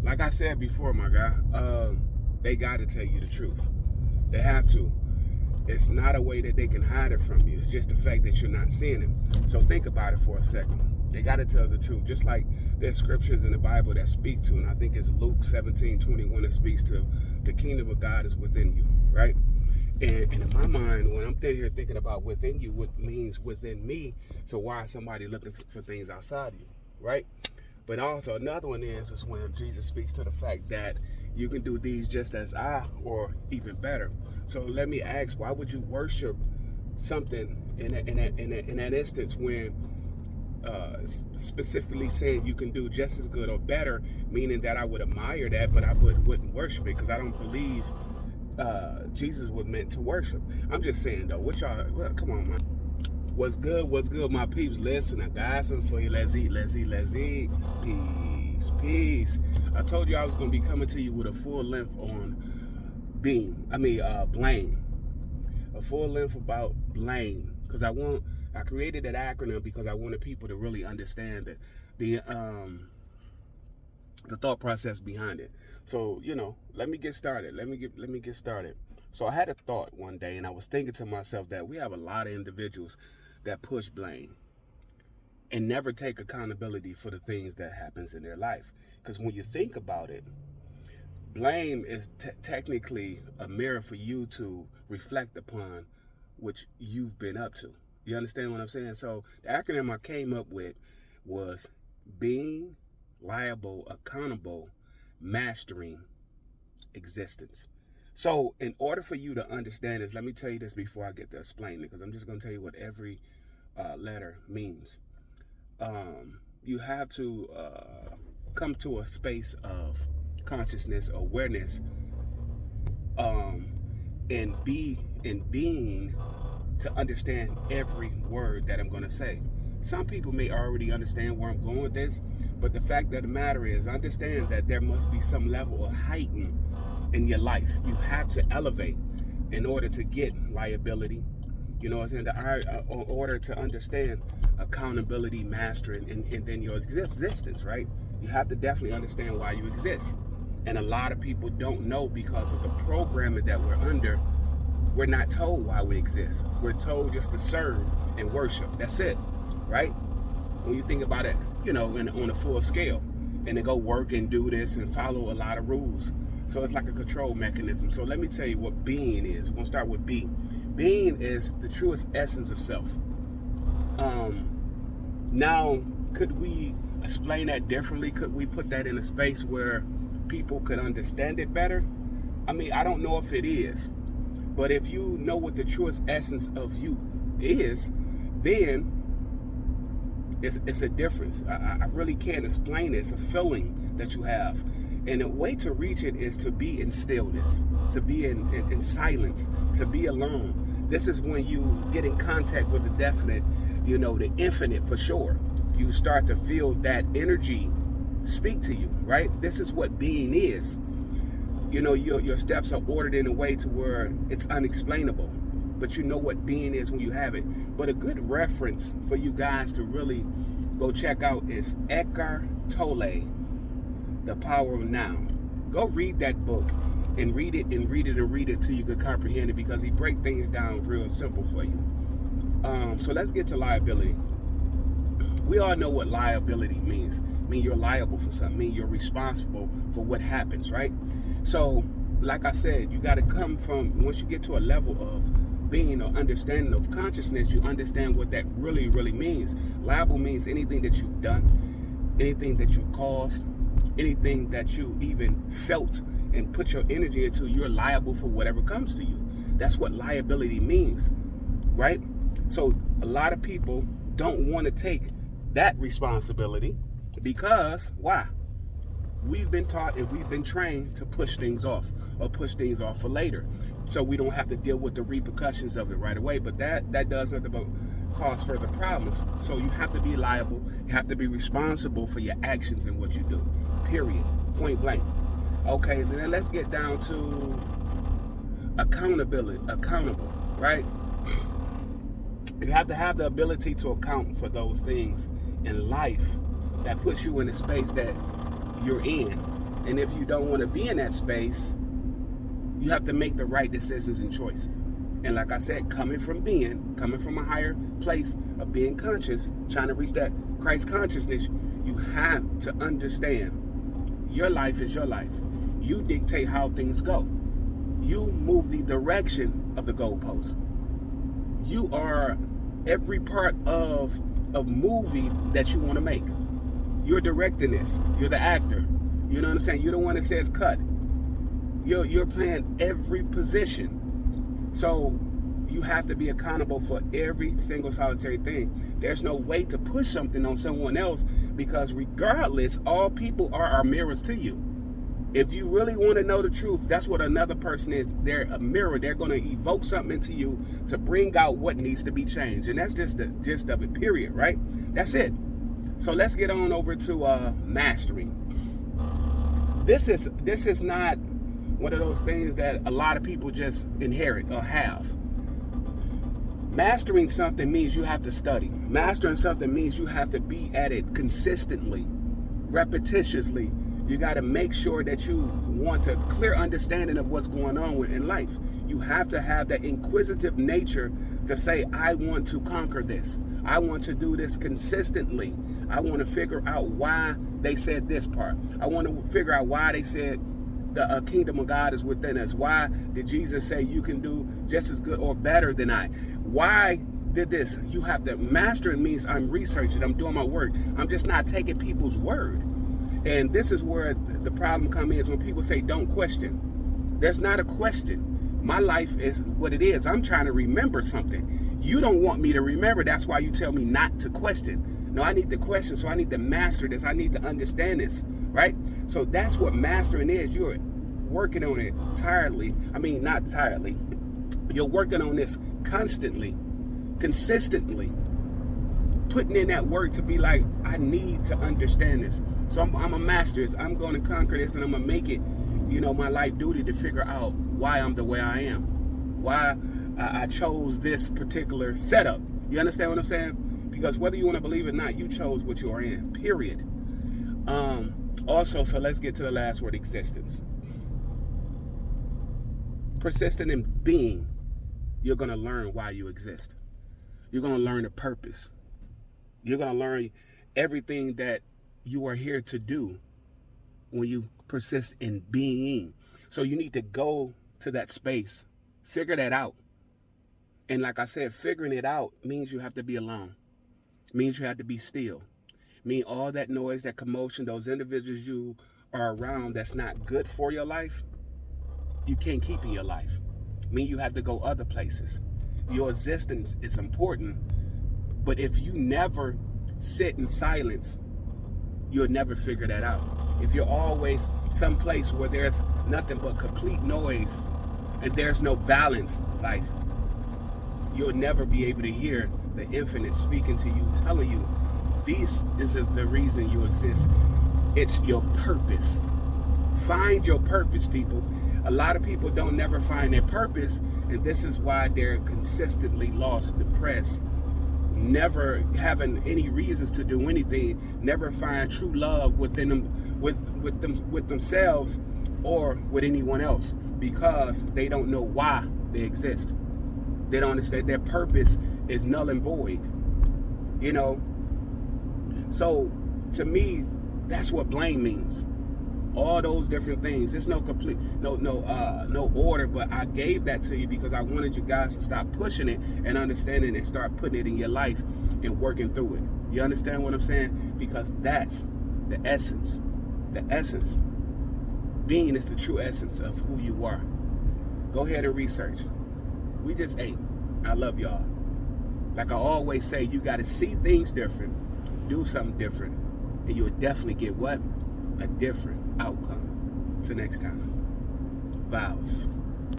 Like I said before, my guy, they got to tell you the truth. They have to. It's not a way that they can hide it from you. It's just the fact that you're not seeing it. So think about it for a second. They got to tell us the truth. Just like there's scriptures in the Bible that speak to, and I think it's Luke 17:21 that speaks to the kingdom of God is within you, right? And in my mind, when I'm here thinking about within you, what means within me, so why is somebody looking for things outside of you, right? But also another one is when Jesus speaks to the fact that you can do these just as I, or even better. So let me ask, why would you worship something in that instance when specifically saying you can do just as good or better, meaning that I would admire that, but I wouldn't worship it because I don't believe Jesus was meant to worship. I'm just saying though, what y'all, well, come on, man. What's good, my peeps? Listen, I got something for you. Let's eat. Peace. I told you I was going to be coming to you with a full length on blame. A full length about blame. Because I created that acronym because I wanted people to really understand the thought process behind it. So, let me get started. Let me get started. So I had a thought one day, and I was thinking to myself that we have a lot of individuals that push blame and never take accountability for the things that happens in their life. Because when you think about it, blame is technically a mirror for you to reflect upon which you've been up to. You understand what I'm saying? So the acronym I came up with was being, liable, accountable, mastering, existence. So in order for you to understand this, let me tell you this before I get to explain it, because I'm just going to tell you what every letter means. You have to come to a space of consciousness, awareness, and being to understand every word that I'm going to say. Some people may already understand where I'm going with this, but the fact of the matter is, understand that there must be some level of heighten in your life. You have to elevate in order to get liability. You know what I'm saying? In order to understand accountability, mastering, and then your existence, right? You have to definitely understand why you exist. And a lot of people don't know because of the programming that we're under. We're not told why we exist. We're told just to serve and worship. That's it, right? When you think about it, on a full scale, and to go work and do this and follow a lot of rules. So it's like a control mechanism. So let me tell you what being is. We're going to start with being. Being is the truest essence of self. Now, could we explain that differently? Could we put that in a space where people could understand it better? I don't know if it is. But if you know what the truest essence of you is, then it's a difference. I really can't explain it. It's a feeling that you have. And the way to reach it is to be in stillness, to be in silence, to be alone. This is when you get in contact with the definite, the infinite for sure. You start to feel that energy speak to you, right? This is what being is. Your steps are ordered in a way to where it's unexplainable. But you know what being is when you have it. But a good reference for you guys to really go check out is Eckhart Tolle, The Power of Now. Go read that book and read it till you can comprehend it, because he breaks things down real simple for you. So let's get to liability. We all know what liability means. You're liable for something. You're responsible for what happens, right? So, like I said, you got to come from, once you get to a level of being or understanding of consciousness, you understand what that really, really means. Liable means anything that you've done, anything that you've caused, anything that you even felt and put your energy into, you're liable for whatever comes to you. That's what liability means, right? So a lot of people don't want to take that responsibility because, why? We've been taught and we've been trained to push things off or push things off for later, so we don't have to deal with the repercussions of it right away. But that does nothing but cause further problems. So you have to be liable. You have to be responsible for your actions and what you do, period, point blank. Okay, then let's get down to accountable, right? You have to have the ability to account for those things in life that puts you in a space that you're in. And if you don't want to be in that space, you have to make the right decisions and choices. And like I said, coming from a higher place of being conscious, trying to reach that Christ consciousness, you have to understand your life is your life. You dictate how things go. You move the direction of the goalpost. You are every part of a movie that you want to make. You're directing this. You're the actor. You know what I'm saying? You're the one that says cut. You're playing every position. So you have to be accountable for every single solitary thing. There's no way to push something on someone else, because regardless, all people are our mirrors to you. If you really want to know the truth, that's what another person is. They're a mirror. They're going to evoke something into you to bring out what needs to be changed. And that's just the gist of it, period, right? That's it. So let's get on over to mastery. This is not one of those things that a lot of people just inherit or have. Mastering something means you have to study. Mastering something means you have to be at it consistently, repetitiously. You got to make sure that you want a clear understanding of what's going on in life. You have to have that inquisitive nature to say, I want to conquer this. I want to do this consistently. I want to figure out why they said this part. I want to figure out why they said the kingdom of God is within us. Why did Jesus say you can do just as good or better than I? Why did this? You have to master. It means I'm researching. I'm doing my work. I'm just not taking people's word. And this is where the problem comes in, when people say don't question. There's not a question. My life is what it is. I'm trying to remember something. You don't want me to remember. That's why you tell me not to question. No, I need to question, so I need to master this. I need to understand this, right? So that's what mastering is. You're working on it tirelessly. I mean, not tirelessly. You're working on this constantly, consistently, putting in that work to be like, I need to understand this. So I'm a master this. I'm going to conquer this, and I'm going to make it, my life duty to figure out why I'm the way I am, why I chose this particular setup. You understand what I'm saying? Because whether you want to believe it or not, you chose what you are in, period. Also, so let's get to the last word, existence. Persistent in being, you're going to learn why you exist. You're going to learn the purpose. You're going to learn everything that you are here to do when you persist in being. So you need to go to that space, figure that out. And like I said, figuring it out means you have to be alone. It means you have to be still. It means all that noise, that commotion, those individuals you are around that's not good for your life, you can't keep in your life. It means you have to go other places. Your existence is important, but if you never sit in silence, you'll never figure that out. If you're always someplace where there's nothing but complete noise and there's no balance life, you'll never be able to hear the infinite speaking to you, telling you, this is the reason you exist. It's your purpose. Find your purpose, people. A lot of people don't never find their purpose, and this is why they're consistently lost, depressed, never having any reasons to do anything, never find true love within them, with themselves or with anyone else, because they don't know why they exist. They don't understand their purpose is null and void. So to me, that's what blame means. All those different things. There's no complete, no order, but I gave that to you because I wanted you guys to stop pushing it and understanding and start putting it in your life and working through it. You understand what I'm saying? Because that's the essence. The essence. Being is the true essence of who you are. Go ahead and research. We just ate. I love y'all. Like I always say, you got to see things different, do something different, and you'll definitely get what? A different outcome. Till next time. Vows.